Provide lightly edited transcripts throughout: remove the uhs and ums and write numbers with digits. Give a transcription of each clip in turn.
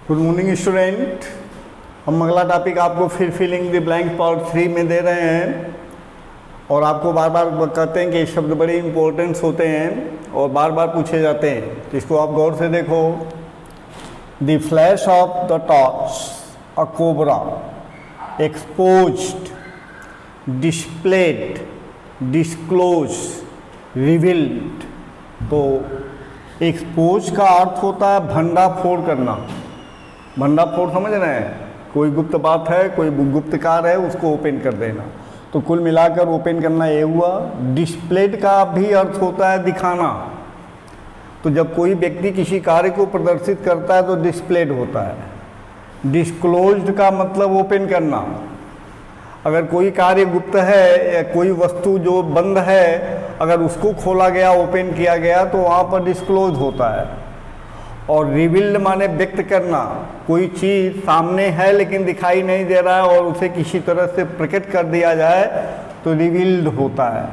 Good morning student. हम अगला topic आपको फिर फिलिंग द ब्लैंक पार्ट 3 में दे रहे हैं और आपको बार बार कहते हैं कि ये शब्द बड़े इंपॉर्टेंट्स होते हैं और बार बार पूछे जाते हैं, तो इसको आप गौर से देखो। The flash of the torch, a cobra, exposed, displayed, disclose, revealed. तो एक्सपोज का अर्थ होता है भंडाफोड़ करना। भंडाफोड़ समझ रहे हैं, कोई गुप्त बात है, कोई गुप्त कार्य है, उसको ओपन कर देना। तो कुल मिलाकर ओपन करना ये हुआ। डिस्प्लेड का भी अर्थ होता है दिखाना। तो जब कोई व्यक्ति किसी कार्य को प्रदर्शित करता है तो डिस्प्लेड होता है। डिस्क्लोज्ड का मतलब ओपन करना। अगर कोई कार्य गुप्त है या कोई वस्तु जो बंद है, अगर उसको खोला गया, ओपन किया गया, तो वहाँ पर डिस्क्लोज होता है। और रिवील्ड माने व्यक्त करना। कोई चीज़ सामने है लेकिन दिखाई नहीं दे रहा है और उसे किसी तरह से प्रकट कर दिया जाए तो रिवील्ड होता है।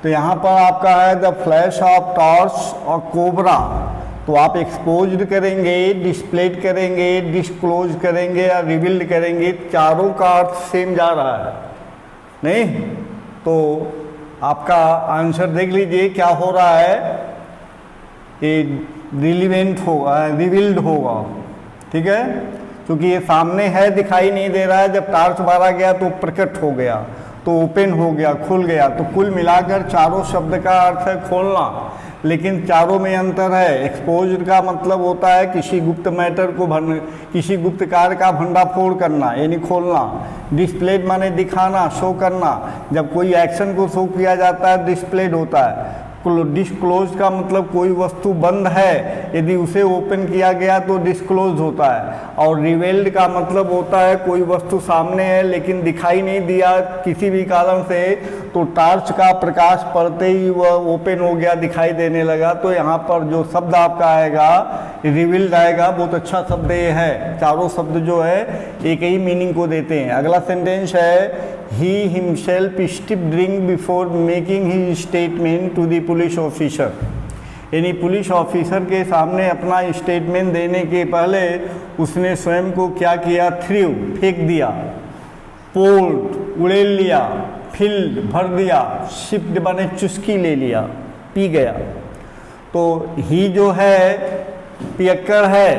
तो यहाँ पर आपका है द फ्लैश ऑफ टॉर्च और कोबरा। तो आप एक्सपोज्ड करेंगे, डिस्प्लेड करेंगे, डिस्क्लोज करेंगे या रिवील्ड करेंगे, चारों का अर्थ सेम जा रहा है नहीं। तो आपका आंसर देख लीजिए क्या हो रहा है, ये रिलीवेंट होगा, रिवील्ड होगा। ठीक है, क्योंकि ये सामने है, दिखाई नहीं दे रहा है। जब टार्च मारा गया तो प्रकट हो गया, तो ओपन हो गया, खुल गया। तो कुल मिलाकर चारों शब्द का अर्थ है खोलना, लेकिन चारों में अंतर है। एक्सपोज्ड का मतलब होता है किसी गुप्त मैटर को किसी गुप्त कार्य का भंडाफोड़ करना, यानी खोलना। डिस्प्लेड माने दिखाना, शो करना। जब कोई एक्शन को शो किया जाता है डिस्प्लेड होता है। डिस्क्लोज का मतलब कोई वस्तु बंद है, यदि उसे ओपन किया गया तो डिस्क्लोज होता है। और रिवील्ड का मतलब होता है कोई वस्तु सामने है लेकिन दिखाई नहीं दिया किसी भी कारण से, तो टार्च का प्रकाश पड़ते ही वह ओपन हो गया, दिखाई देने लगा। तो यहाँ पर जो शब्द आपका आएगा रिवील्ड आएगा। बहुत अच्छा शब्द ये है। चारों शब्द जो है एक ही मीनिंग को देते हैं। अगला सेंटेंस है He himself stopped drink before making his statement to the police officer। यानी पुलिस ऑफिसर के सामने अपना स्टेटमेंट देने के पहले उसने स्वयं को क्या किया, थ्रू, फेंक दिया, पोर्ड, उड़ेल लिया, फिल्ड, भर दिया, शिफ्ट बने चुस्की ले लिया, पी गया। तो ही जो है पियक्कर है,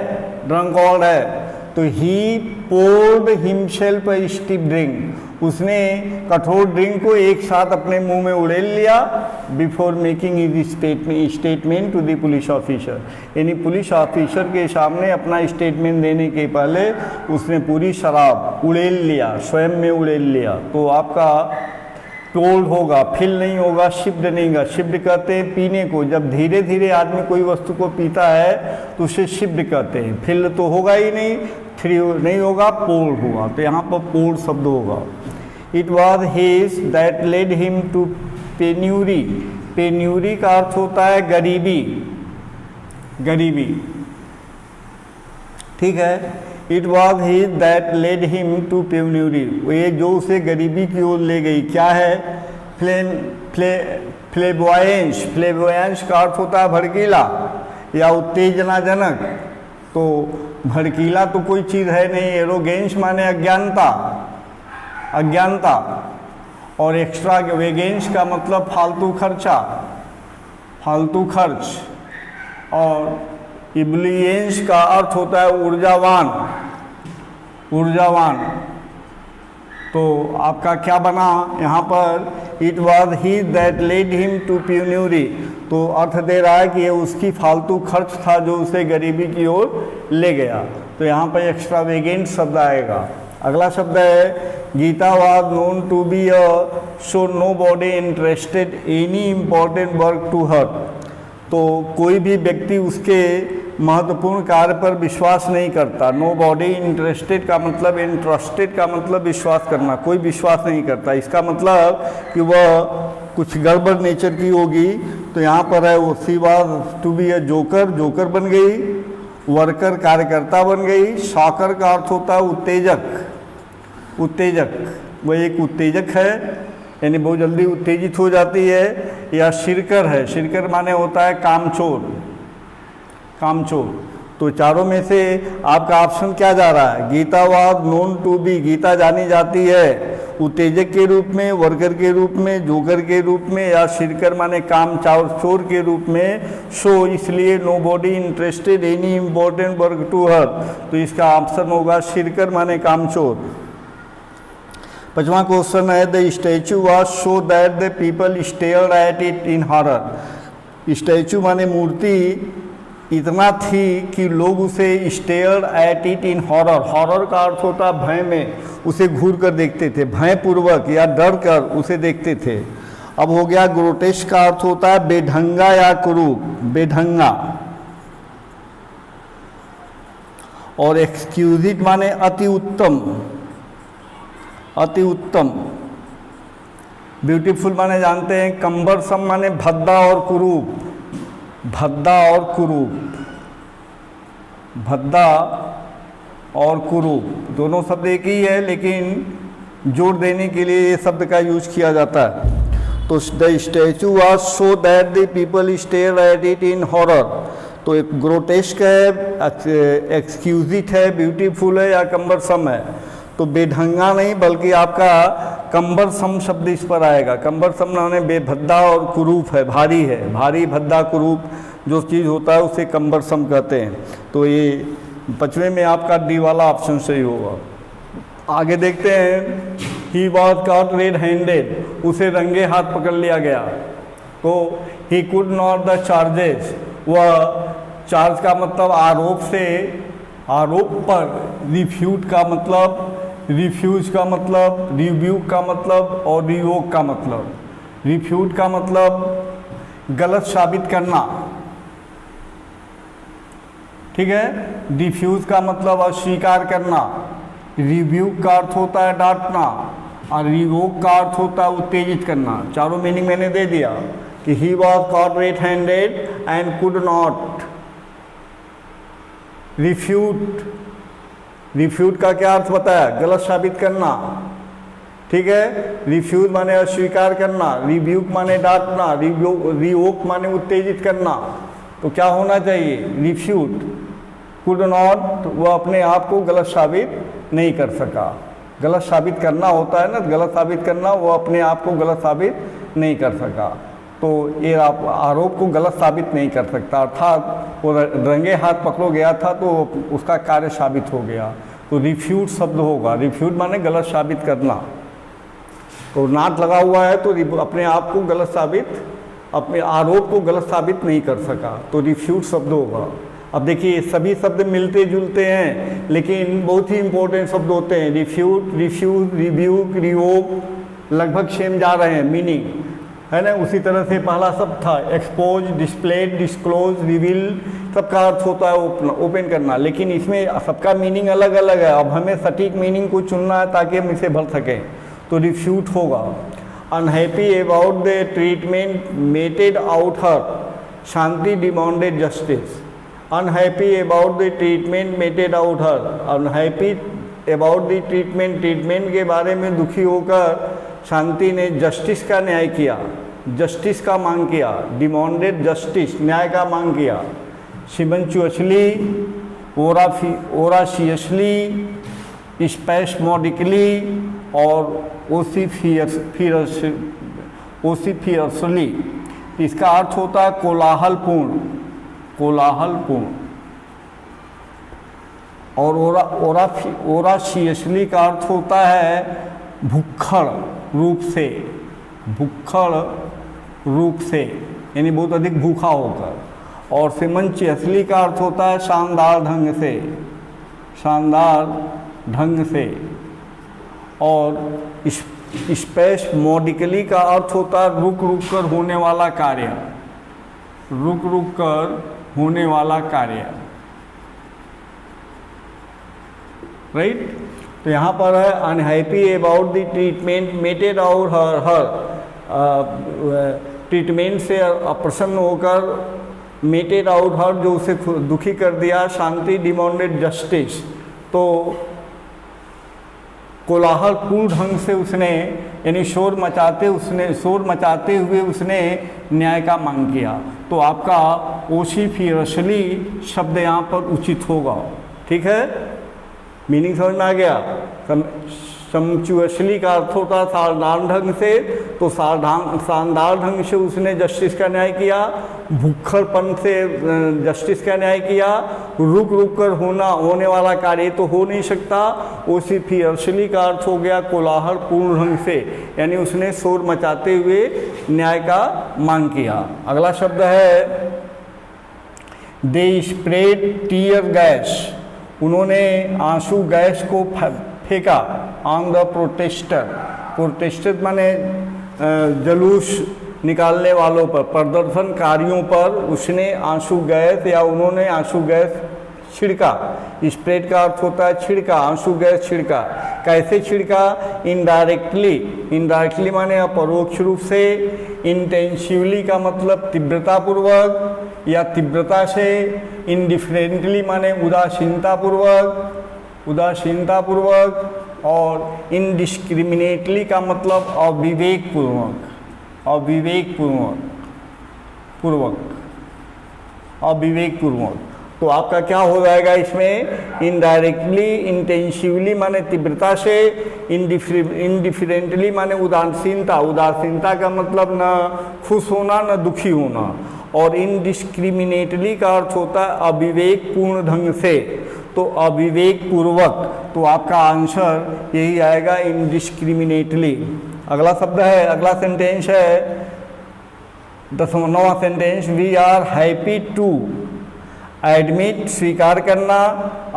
ड्रंकॉर्ड है। तो he poured himself a stiff drink. उसने कठोर ड्रिंक को एक साथ अपने मुंह में उड़ेल लिया before making is statement to the police officer. यानी पुलिस ऑफिसर के सामने अपना स्टेटमेंट देने के पहले उसने पूरी शराब उड़ेल लिया, स्वयं में उड़ेल लिया। तो आपका टोल्ड होगा, फिल नहीं होगा, शिफ्ट नहीं होगा। शिफ्ट कहते हैं पीने को। जब धीरे धीरे आदमी कोई वस्तु को पीता है तो उसे शिफ्ट कहते हैं। फिल तो होगा ही नहीं, थ्री नहीं होगा, पोर्ड होगा। तो यहाँ पर पोर्ड शब्द होगा। It was his that led him to penury. Penury का अर्थ होता है गरीबी, गरीबी। ठीक है, it was his that led him to penury. ये जो उसे गरीबी की ओर ले गई। क्या है, फ्लेबोयंस। फ्लेबोयंस का अर्थ होता है भड़कीला या उत्तेजनाजनक। तो भड़कीला तो कोई चीज़ है नहीं। एरोगेंस माने अज्ञानता, अज्ञानता। और एक्स्ट्रा वेगेंस का मतलब फालतू खर्चा, फालतू खर्च। और इब्लियंस का अर्थ होता है ऊर्जावान, ऊर्जावान। तो आपका क्या बना यहाँ पर, it was he that led him to penury. तो अर्थ दे रहा है कि ये उसकी फालतू खर्च था जो उसे गरीबी की ओर ले गया। तो यहाँ पर एक्स्ट्रा वेगेंट शब्द आएगा। अगला शब्द है Gita was known to be a so nobody interested any important work to her. तो कोई भी व्यक्ति उसके महत्वपूर्ण कार्य पर विश्वास नहीं करता। नो बॉडी इंटरेस्टेड का मतलब, इंटरेस्टेड का मतलब विश्वास करना। कोई विश्वास नहीं करता, इसका मतलब कि वह कुछ गड़बड़ नेचर की होगी। तो यहाँ पर है वो she was to be a joker, joker बन गई। वर्कर कार्यकर्ता बन गई। शॉकर का अर्थ होता है उत्तेजक, उत्तेजक। वह एक उत्तेजक है, यानी बहुत जल्दी उत्तेजित हो जाती है। या शिरकर है, शिरकर माने होता है कामचोर, कामचोर। तो चारों में से आपका ऑप्शन क्या जा रहा है? Gita was known to be, Gita जानी जाती है उत्तेजक के रूप में, वर्कर के रूप में, जोकर के रूप में, या शिरकर माने काम चोर के रूप में। सो इसलिए nobody interested any important work to her, तो इसका ऑप्शन होगा शिरकर माने कामचोर। 5वां क्वेश्चन है the statue was so that the people stared at it in horror. Statue माने मूर्ति इतना थी कि लोग उसे stared at it in horror, horror का अर्थ होता है भय में, उसे घूर कर देखते थे, भयपूर्वक या डर कर उसे देखते थे। अब हो गया ग्रोटेस्क का अर्थ होता है बेढंगा या कुरूप, बेढंगा। और एक्सक्यूजिट माने अति उत्तम, अति उत्तम। ब्यूटीफुल माने जानते हैं, कंबरसम माने भद्दा और कुरूप, भद्दा और कुरूप, भद्दा और कुरूप दोनों शब्द एक ही है, लेकिन जोर देने के लिए ये शब्द का यूज किया जाता है। तो the statue was so that the people stare at it in horror, तो एक ग्रोटेस्क है, एक्सक्यूजिट है, ब्यूटीफुल है या कंबरसम है। तो बेढंगा नहीं बल्कि आपका कंबरसम शब्द इस पर आएगा। कंबरसम माने बेभद्दा और कुरूप है, भारी है, भारी भद्दा कुरूप जो चीज़ होता है उसे कंबरसम कहते हैं। तो ये 5वें में आपका डी वाला ऑप्शन सही होगा। आगे देखते हैं, he was caught red handed, उसे रंगे हाथ पकड़ लिया गया। तो he could not the charges, वह चार्ज का मतलब आरोप से, आरोप पर, रिफ्यूट का मतलब, रिफ्यूज का मतलब, रिव्यूक का मतलब और रिवोक का मतलब। रिफ्यूट का मतलब गलत साबित करना, ठीक है। डिफ्यूज का मतलब अस्वीकार करना, रिव्यूक का अर्थ होता है डांटना, और रिवोक का अर्थ होता है उत्तेजित करना। चारों मीनिंग मैंने दे दिया कि he was caught red handed and could not refute. Refute का क्या अर्थ बताया? गलत साबित करना, ठीक है। रिफ्यूज माने अस्वीकार करना, रिव्यूक माने डांटना, रिवोक माने उत्तेजित करना। तो क्या होना चाहिए? रिफ्यूट। कुड नॉट, वह अपने आप को गलत साबित नहीं कर सका। गलत साबित करना होता है ना, गलत साबित करना, वो अपने आप को गलत साबित नहीं कर सका। तो ये आप आरोप को गलत साबित नहीं कर सकता, अर्थात वो रंगे हाथ पकड़ो गया था तो उसका कार्य साबित हो गया। तो रिफ्यूट शब्द होगा। रिफ्यूट माने गलत साबित करना। तो नाट लगा हुआ है तो अपने आप को गलत साबित, अपने आरोप को गलत साबित नहीं कर सका, तो रिफ्यूट शब्द होगा। अब देखिए सभी शब्द मिलते जुलते हैं लेकिन बहुत ही इंपॉर्टेंट शब्द होते हैं। रिफ्यूट, रिफ्यूज, रिव्यूक, रिवोक लगभग सेम जा रहे हैं मीनिंग, है ना। उसी तरह से पहला शब्द था एक्सपोज, डिस्प्लेड, डिस्क्लोज, रिवील, सबका अर्थ होता है ओपन करना, लेकिन इसमें सबका मीनिंग अलग अलग है। अब हमें सटीक मीनिंग को चुनना है ताकि हम इसे भर सकें। तो रिफ्यूट होगा। Unhappy about the treatment mated out her, Shanti demanded justice. Unhappy about the treatment mated out her, unhappy about the treatment, treatment के बारे में दुखी होकर शांति ने जस्टिस का न्याय किया, जस्टिस का मांग किया। डिमांडेड जस्टिस, न्याय का मांग किया। सिमंचुअसली, ओराशियसली, स्पैस्मोडिकली और ओसिफियसली। इसका अर्थ होता है कोलाहलपूर्ण, कोलाहलपूर्ण। और ओराशियसली का अर्थ होता है भुक्खड़ रूप से, भुक्खड़ रूप से, यानी बहुत अधिक भूखा होकर। और सिमंचुअसली का अर्थ होता है शानदार ढंग से, शानदार ढंग से। और स्पैस्मोडिकली का अर्थ होता है रुक रुक कर होने वाला कार्य, रुक रुक कर होने वाला कार्य, राइट। तो यहाँ पर है unhappy about the treatment mated out her, treatment से अप्रसन्न होकर, मेटेड आउट हर जो उसे दुखी कर दिया। शांति डिमांडेड जस्टिस, तो कोलाहलपूर्ण ढंग से उसने, यानी शोर मचाते हुए उसने न्याय का मांग किया। तो आपका ओसिफियसली शब्द यहाँ पर उचित होगा। ठीक है, मीनिंग समझ में आ गया। सम्चुअसली का अर्थ होता है साधारण ढंग से, तो शानदार ढंग से उसने जस्टिस का न्याय किया। भूखरपन से जस्टिस का न्याय किया। रुक रुक कर होने वाला कार्य तो हो नहीं सकता। ओसिफियसली का अर्थ हो गया कोलाहल पूर्ण ढंग से, यानी उसने शोर मचाते हुए न्याय का मांग किया। अगला शब्द है दे स्प्रेड टीयर गैस, उन्होंने आंसू गैस को फेंका ऑन द प्रोटेस्टर। प्रोटेस्टर माने जलूस निकालने वालों पर, प्रदर्शनकारियों पर उसने आंसू गैस या उन्होंने आंसू गैस छिड़का। स्प्रेड का अर्थ होता है छिड़का, आंसू गैस छिड़का। कैसे छिड़का? इनडायरेक्टली। इनडायरेक्टली माने अपरोक्ष रूप से। इंटेंसिवली का मतलब तीव्रतापूर्वक या तीव्रता से। इनडिफरेंटली माने उदासीनतापूर्वक, उदासीनतापूर्वक। और इनडिस्क्रिमिनेटली का मतलब अविवेकपूर्वक, अविवेकपूर्वक। तो आपका क्या हो जाएगा इसमें? इनडायरेक्टली, इंटेंसिवली माने तीव्रता से, इनडिफरेंटली माने उदासीनता, उदासीनता का मतलब न खुश होना न दुखी होना। और इनडिस्क्रिमिनेटली का अर्थ होता है अविवेकपूर्ण ढंग से, तो अविवेकपूर्वक। तो आपका आंसर यही आएगा, इनडिस्क्रिमिनेटली। अगला शब्द है, अगला सेंटेंस है 10वां sentence, we are happy to admit स्वीकार करना,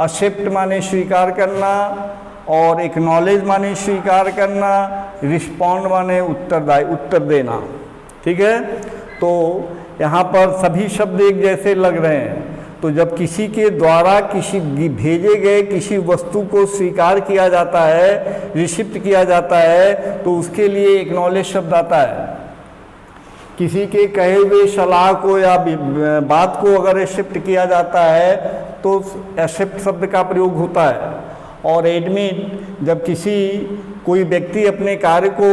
एक्सेप्ट माने स्वीकार करना, और एक्नॉलेज माने स्वीकार करना, रिस्पॉन्ड माने उत्तर देना। ठीक है, तो यहाँ पर सभी शब्द एक जैसे लग रहे हैं। तो जब किसी के द्वारा किसी भेजे गए किसी वस्तु को स्वीकार किया जाता है, रिसिप्ट किया जाता है, तो उसके लिए एक्नॉलेज शब्द आता है। किसी के कहे हुए सलाह को या बात को अगर एक्सेप्ट किया जाता है तो एक्सेप्ट शब्द का प्रयोग होता है। और एडमिट, जब कोई व्यक्ति अपने कार्य को,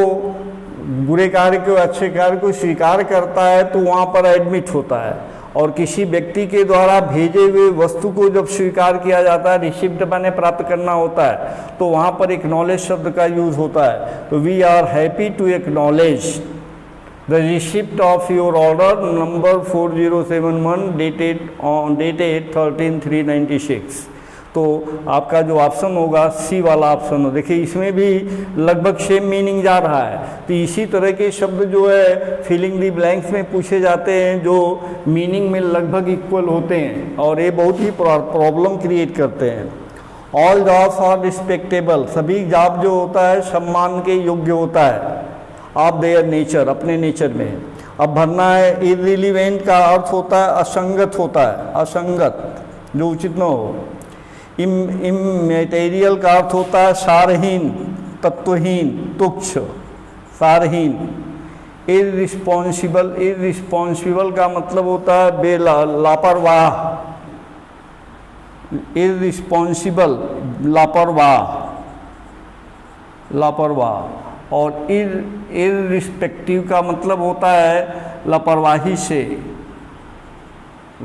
बुरे कार्य को अच्छे कार्य को स्वीकार करता है तो वहाँ पर एडमिट होता है। और किसी व्यक्ति के द्वारा भेजे हुए वस्तु को जब स्वीकार किया जाता है, रिसिप्ट माने प्राप्त करना होता है, तो वहाँ पर एक्नॉलेज शब्द का यूज होता है। तो we are happy to acknowledge the receipt of your order number 4071 dated 13/3/96। तो आपका जो ऑप्शन होगा सी वाला ऑप्शन हो। देखिए इसमें भी लगभग सेम मीनिंग जा रहा है। तो इसी तरह के शब्द जो है फिलिंग दी ब्लैंक्स में पूछे जाते हैं जो मीनिंग में लगभग इक्वल होते हैं, और ये बहुत ही प्रॉब्लम क्रिएट करते हैं। ऑल जॉब्स आर रिस्पेक्टेबल, सभी जॉब जो होता है सम्मान के योग्य होता है, ऑफ देयर नेचर, अपने नेचर में। अब भरना है, इररिलेवेंट का अर्थ होता है असंगत होता है, असंगत जो उचित न हो। इमैटेरियल का अर्थ होता है सारहीन, तत्वहीन, तुच्छ, सारहीन। इररिस्पॉन्सिबल, इररिस्पॉन्सिबल का मतलब होता है लापरवाह, इररिस्पॉन्सिबल लापरवाह, लापरवाह। और इररिस्पेक्टिव का मतलब होता है लापरवाही से,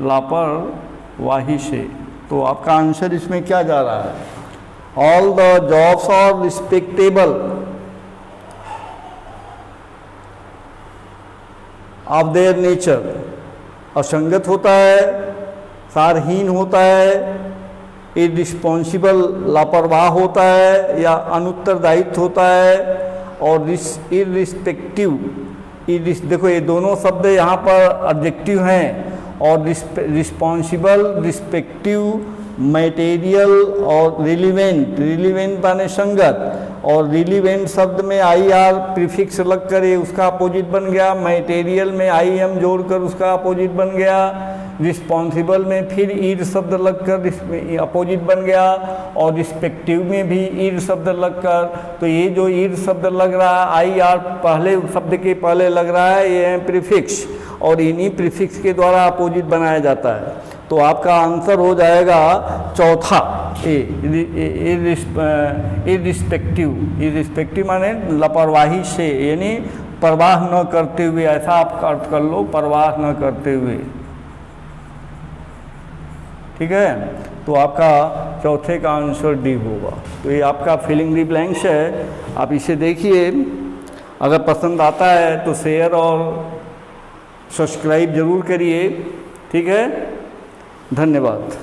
लापरवाही से। तो आपका आंसर इसमें क्या जा रहा है? All the jobs are respectable of their nature. असंगत होता है, सारहीन होता है, इररिस्पॉन्सिबल लापरवाह होता है या अनुत्तरदायित्व होता है, और इररिस्पेक्टिव, देखो ये दोनों शब्द यहाँ पर एडजेक्टिव हैं। और रिस्पॉन्सिबल, रिस्पेक्टिव, मटेरियल और रिलीवेंट, रिलीवेंट माने संगत, और रिलीवेंट शब्द में आई आर प्रीफिक्स लग कर ये उसका अपोजिट बन गया। मटेरियल में आई एम जोड़कर उसका अपोजिट बन गया। रिस्पॉन्सिबल में फिर ईर शब्द लगकर अपोजिट बन गया, और रिस्पेक्टिव में भी ईर शब्द लगकर। तो ये जो ईर शब्द लग रहा है, आई आर पहले शब्द के पहले लग रहा है, ये है प्रीफिक्स, और इन्हीं प्रीफिक्स के द्वारा अपोजिट बनाया जाता है। तो आपका आंसर हो जाएगा चौथा, इररिस्पेक्टिव। इररिस्पेक्टिव माने लापरवाही से, यानी परवाह न करते हुए, ऐसा आप अर्थ कर लो, परवाह न करते हुए। ठीक है, तो आपका चौथे का आंसर डी होगा। तो ये आपका फिलिंग द ब्लैंक्स है, आप इसे देखिए। अगर पसंद आता है तो शेयर और सब्सक्राइब जरूर करिए। ठीक है, धन्यवाद।